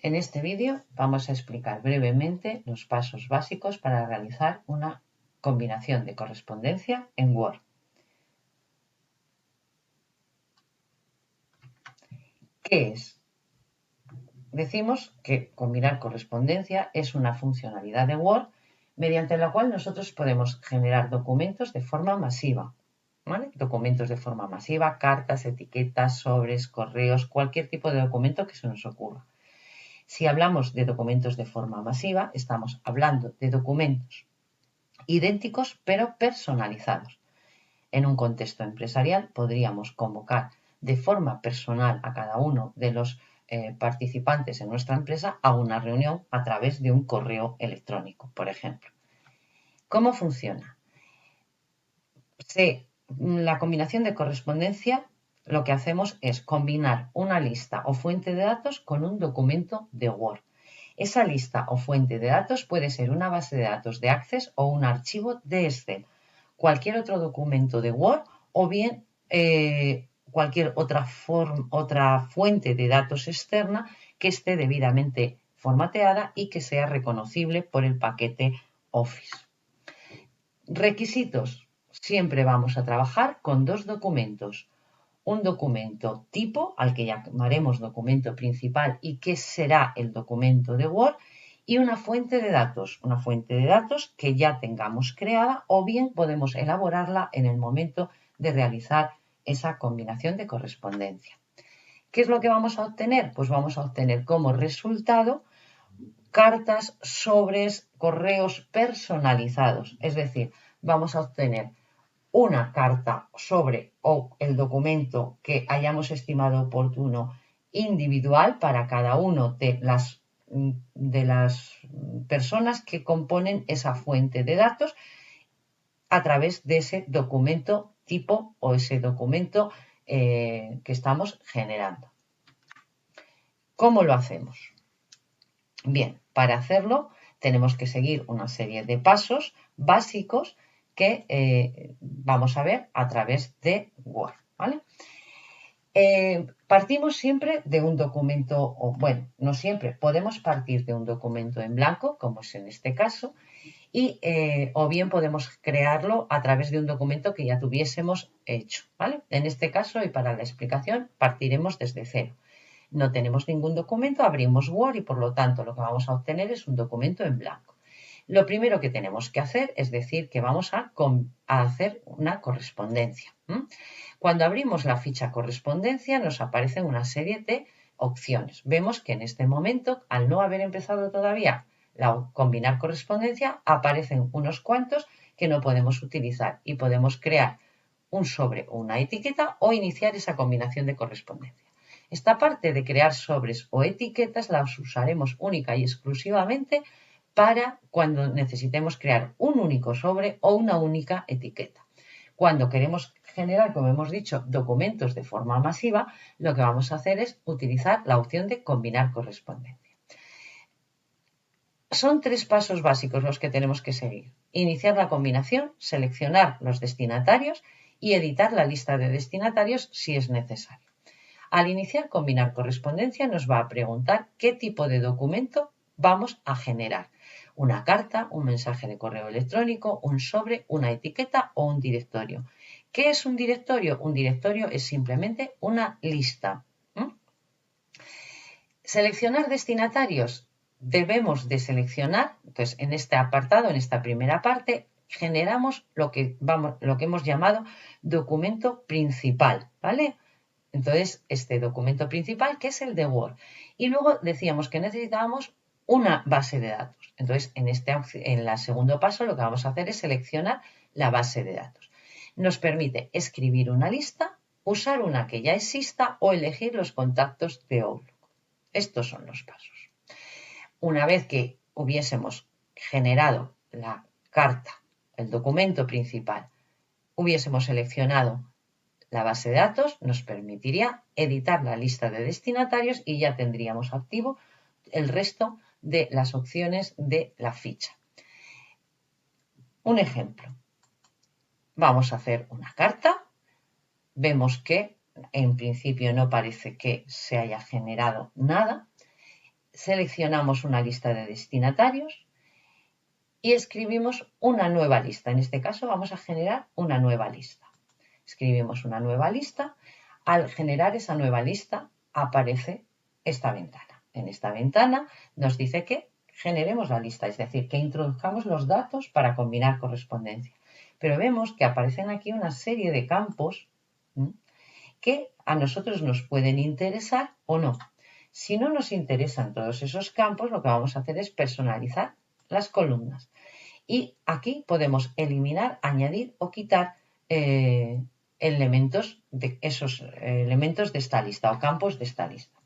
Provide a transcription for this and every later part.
En este vídeo vamos a explicar brevemente los pasos básicos para realizar una combinación de correspondencia en Word. ¿Qué es? Decimos que combinar correspondencia es una funcionalidad de Word mediante la cual nosotros podemos generar documentos de forma masiva. ¿Vale? Documentos de forma masiva, cartas, etiquetas, sobres, correos, cualquier tipo de documento que se nos ocurra. Si hablamos de documentos de forma masiva, estamos hablando de documentos idénticos pero personalizados. En un contexto empresarial podríamos convocar de forma personal a cada uno de los participantes en nuestra empresa a una reunión a través de un correo electrónico, por ejemplo. ¿Cómo funciona? La combinación de correspondencia, lo que hacemos es combinar una lista o fuente de datos con un documento de Word. Esa lista o fuente de datos puede ser una base de datos de Access o un archivo de Excel, cualquier otro documento de Word o bien cualquier otra fuente de datos externa que esté debidamente formateada y que sea reconocible por el paquete Office. Requisitos. Siempre vamos a trabajar con dos documentos. Un documento tipo, al que llamaremos documento principal y que será el documento de Word, y una fuente de datos que ya tengamos creada o bien podemos elaborarla en el momento de realizar esa combinación de correspondencia. ¿Qué es lo que vamos a obtener? Pues vamos a obtener como resultado cartas, sobres, correos personalizados, es decir, vamos a obtener una carta sobre o el documento que hayamos estimado oportuno individual para cada uno de las personas que componen esa fuente de datos a través de ese documento tipo o ese documento que estamos generando. ¿Cómo lo hacemos? Bien, para hacerlo tenemos que seguir una serie de pasos básicos que vamos a ver a través de Word, ¿vale? Partimos siempre de un documento, o bueno, no siempre, podemos partir de un documento en blanco, como es en este caso, y o bien podemos crearlo a través de un documento que ya tuviésemos hecho, ¿vale? En este caso, y para la explicación, partiremos desde cero. No tenemos ningún documento, abrimos Word y por lo tanto lo que vamos a obtener es un documento en blanco. Lo primero que tenemos que hacer es decir que vamos a hacer una correspondencia. Cuando abrimos la ficha correspondencia nos aparecen una serie de opciones. Vemos que en este momento, al no haber empezado todavía la combinar correspondencia, aparecen unos cuantos que no podemos utilizar y podemos crear un sobre o una etiqueta o iniciar esa combinación de correspondencia. Esta parte de crear sobres o etiquetas las usaremos única y exclusivamente para cuando necesitemos crear un único sobre o una única etiqueta. Cuando queremos generar, como hemos dicho, documentos de forma masiva, lo que vamos a hacer es utilizar la opción de combinar correspondencia. Son tres pasos básicos los que tenemos que seguir. Iniciar la combinación, seleccionar los destinatarios y editar la lista de destinatarios si es necesario. Al iniciar combinar correspondencia nos va a preguntar qué tipo de documento vamos a generar. Una carta, un mensaje de correo electrónico, un sobre, una etiqueta o un directorio. ¿Qué es un directorio? Un directorio es simplemente una lista. Seleccionar destinatarios. Debemos de seleccionar, entonces en este apartado, en esta primera parte, generamos lo que hemos llamado documento principal, ¿vale? Entonces, este documento principal, que es el de Word. Y luego decíamos que necesitábamos una base de datos. Entonces, en el segundo paso, lo que vamos a hacer es seleccionar la base de datos. Nos permite escribir una lista, usar una que ya exista o elegir los contactos de Outlook. Estos son los pasos. Una vez que hubiésemos generado la carta, el documento principal, hubiésemos seleccionado la base de datos, nos permitiría editar la lista de destinatarios y ya tendríamos activo el resto de las opciones de la ficha. Un ejemplo. Vamos a hacer una carta. Vemos que en principio no parece que se haya generado nada. seleccionamos una lista de destinatarios y escribimos una nueva lista. En este caso vamos a generar una nueva lista. Escribimos una nueva lista. Al generar esa nueva lista aparece esta ventana. En esta ventana nos dice que generemos la lista, es decir, que introduzcamos los datos para combinar correspondencia. Pero vemos que aparecen aquí una serie de campos que a nosotros nos pueden interesar o no. Si no nos interesan todos esos campos, lo que vamos a hacer es personalizar las columnas. Y aquí podemos eliminar, añadir o quitar elementos de esta lista o campos de esta lista.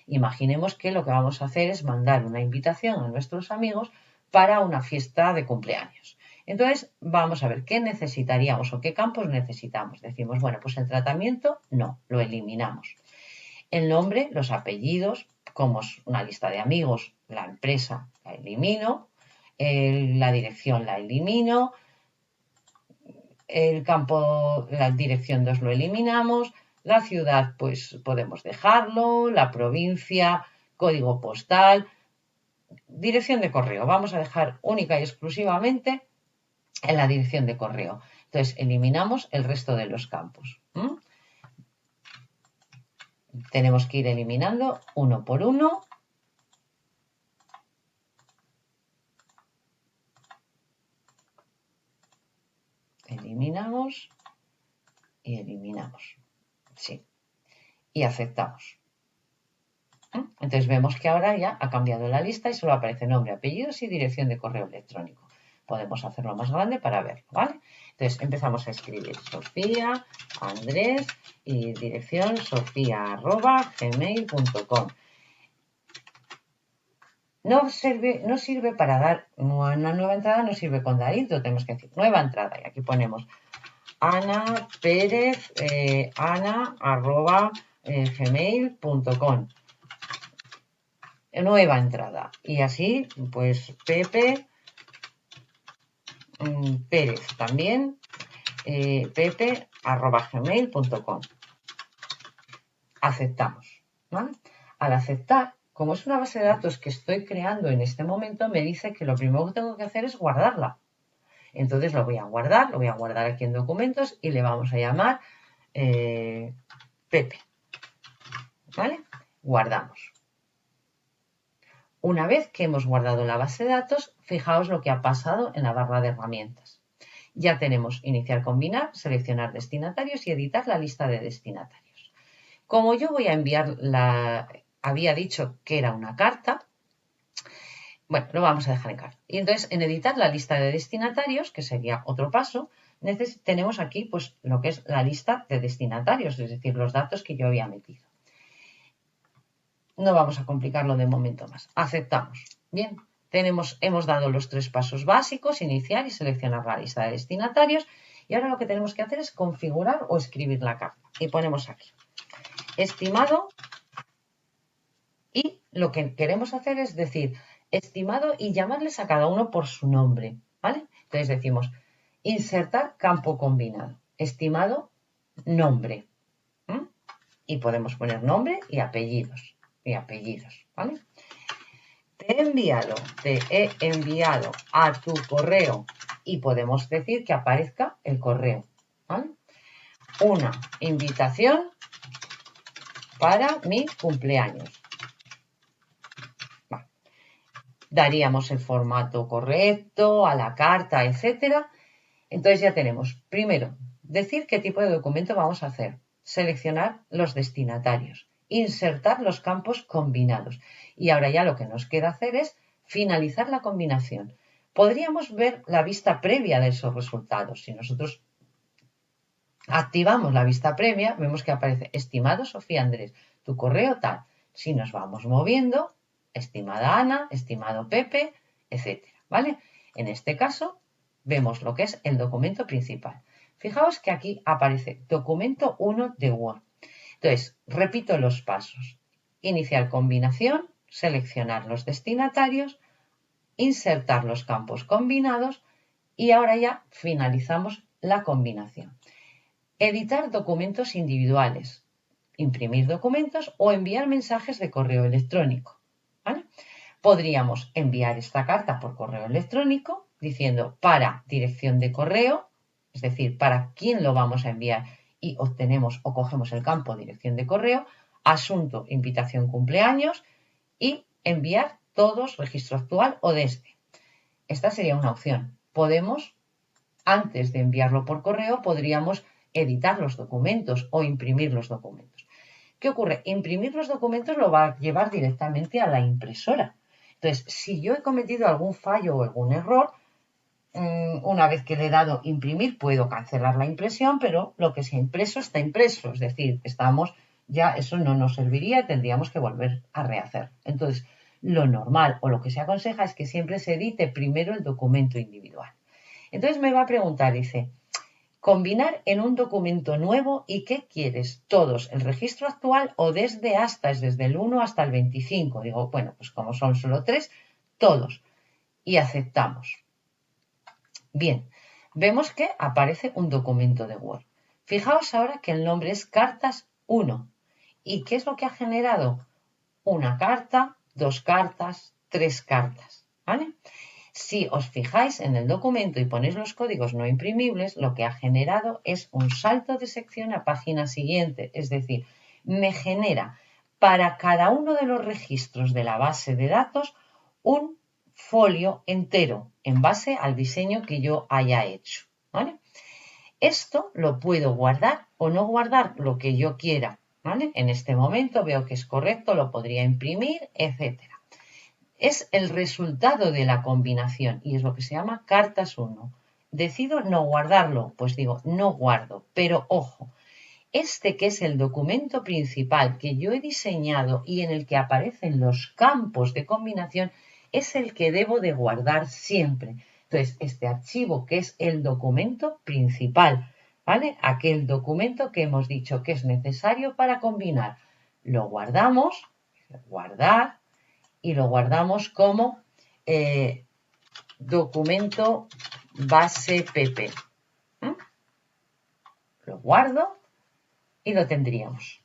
Imaginemos que lo que vamos a hacer es mandar una invitación a nuestros amigos para una fiesta de cumpleaños. Entonces, vamos a ver qué necesitaríamos o qué campos necesitamos. Decimos, bueno, pues el tratamiento no, lo eliminamos. El nombre, los apellidos, como es una lista de amigos, la empresa la elimino, la dirección la elimino, el campo, la dirección 2 lo eliminamos, la ciudad pues podemos dejarlo, la provincia, código postal, dirección de correo. Vamos a dejar única y exclusivamente en la dirección de correo. Entonces eliminamos el resto de los campos. Tenemos que ir eliminando uno por uno. Eliminamos y eliminamos. Sí. Y aceptamos. Entonces vemos que ahora ya ha cambiado la lista y solo aparece nombre, apellidos y dirección de correo electrónico. Podemos hacerlo más grande para verlo, ¿vale? Entonces empezamos a escribir Sofía, Andrés y dirección sofia@gmail.com. No sirve para dar una nueva entrada, no sirve con dar intro, tenemos que decir nueva entrada y aquí ponemos Ana Pérez, ana@gmail.com. Nueva entrada y así pues Pepe Pérez también, pepe@gmail.com. Aceptamos, ¿vale? Al aceptar, como es una base de datos que estoy creando en este momento, me dice que lo primero que tengo que hacer es guardarla. Entonces lo voy a guardar aquí en documentos y le vamos a llamar Pepe, ¿vale? Guardamos. Una vez que hemos guardado la base de datos, fijaos lo que ha pasado en la barra de herramientas. Ya tenemos iniciar, combinar, seleccionar destinatarios y editar la lista de destinatarios. Como yo voy a enviar había dicho que era una carta, bueno, lo vamos a dejar en carta. Y entonces en editar la lista de destinatarios, que sería otro paso, tenemos aquí pues lo que es la lista de destinatarios, es decir, los datos que yo había metido. No vamos a complicarlo de momento más. Aceptamos. Bien, hemos dado los 3 pasos básicos, iniciar y seleccionar la lista de destinatarios. Y ahora lo que tenemos que hacer es configurar o escribir la carta. Y ponemos aquí, estimado, y lo que queremos hacer es decir, estimado y llamarles a cada uno por su nombre, ¿vale? Entonces decimos, insertar campo combinado, estimado, nombre. Y podemos poner nombre y apellidos. ¿Vale? Te he enviado a tu correo y podemos decir que aparezca el correo, ¿vale? Una invitación para mi cumpleaños. Vale. Daríamos el formato correcto a la carta, etcétera. Entonces ya tenemos, primero, decir qué tipo de documento vamos a hacer, seleccionar los destinatarios, insertar los campos combinados. Y ahora ya lo que nos queda hacer es finalizar la combinación. Podríamos ver la vista previa de esos resultados. Si nosotros activamos la vista previa, vemos que aparece estimado Sofía Andrés, tu correo tal. Si nos vamos moviendo, estimada Ana, estimado Pepe, etcétera, ¿vale? En este caso, vemos lo que es el documento principal. Fijaos que aquí aparece documento 1 de Word. Entonces, repito los pasos. Iniciar combinación, seleccionar los destinatarios, insertar los campos combinados y ahora ya finalizamos la combinación. Editar documentos individuales, imprimir documentos o enviar mensajes de correo electrónico. ¿vale? Podríamos enviar esta carta por correo electrónico diciendo para dirección de correo, es decir, para quién lo vamos a enviar y obtenemos o cogemos el campo dirección de correo, asunto, invitación, cumpleaños y enviar todos, registro actual o desde. Esta sería una opción. Podemos, antes de enviarlo por correo, podríamos editar los documentos o imprimir los documentos. ¿Qué ocurre? Imprimir los documentos lo va a llevar directamente a la impresora. Entonces, si yo he cometido algún fallo o algún error, una vez que le he dado imprimir, puedo cancelar la impresión, pero lo que se ha impreso está impreso. Es decir, eso no nos serviría, tendríamos que volver a rehacer. Entonces, lo normal o lo que se aconseja es que siempre se edite primero el documento individual. Entonces me va a preguntar, dice, combinar en un documento nuevo y ¿qué quieres? ¿Todos? ¿El registro actual o desde hasta? Es desde el 1 hasta el 25. Digo, bueno, pues como son solo 3, todos. Y aceptamos. Bien, vemos que aparece un documento de Word. Fijaos ahora que el nombre es Cartas 1. ¿Y qué es lo que ha generado? Una carta, 2 cartas, 3 cartas. ¿Vale? Si os fijáis en el documento y ponéis los códigos no imprimibles, lo que ha generado es un salto de sección a página siguiente. Es decir, me genera para cada uno de los registros de la base de datos un folio entero en base al diseño que yo haya hecho. ¿Vale? Esto lo puedo guardar o no guardar lo que yo quiera. ¿Vale? En este momento veo que es correcto, lo podría imprimir, etc. Es el resultado de la combinación y es lo que se llama cartas 1. Decido no guardarlo, pues digo no guardo, pero ojo, este que es el documento principal que yo he diseñado y en el que aparecen los campos de combinación es el que debo de guardar siempre. Entonces, este archivo que es el documento principal, ¿vale? Aquel documento que hemos dicho que es necesario para combinar. Lo guardamos, guardar, y lo guardamos como documento base pp. Lo guardo y lo tendríamos.